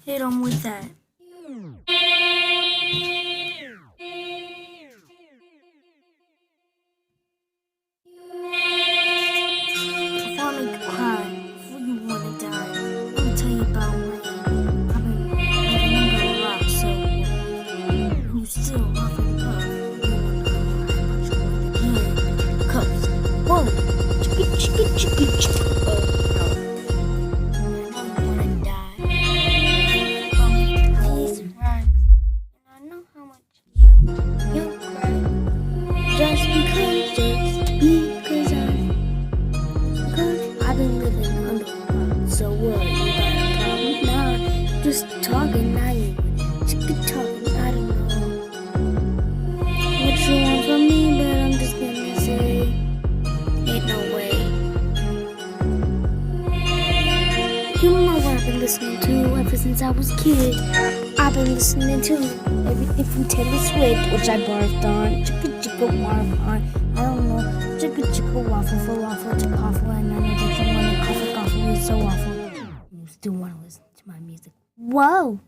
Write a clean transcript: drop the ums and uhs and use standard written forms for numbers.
Hit him with that. Before I make you cry, before you wanna die, let me tell you about rain. I've been living under a rock, so and you still huff and puff. You wanna know how much you want the cups. Whoa, chicka chicka chicka chicka. Oh no, I know you wanna die. These rhymes, and I know how much you cry. Just because I've been living under a rock. So what? You got a problem? Nah, just talking. Now you talking. I don't know what you want from me, but I'm just gonna say, ain't no way. You know what I've been listening to ever since I was a kid. I've been listening to everything from Taylor Swift, which I barfed on. Chicka chicka warf on. I don't know. Chicka chicka waffle for waffle to coffle, and I know that you want to coffle is so awful. You still want to listen to my music. Whoa!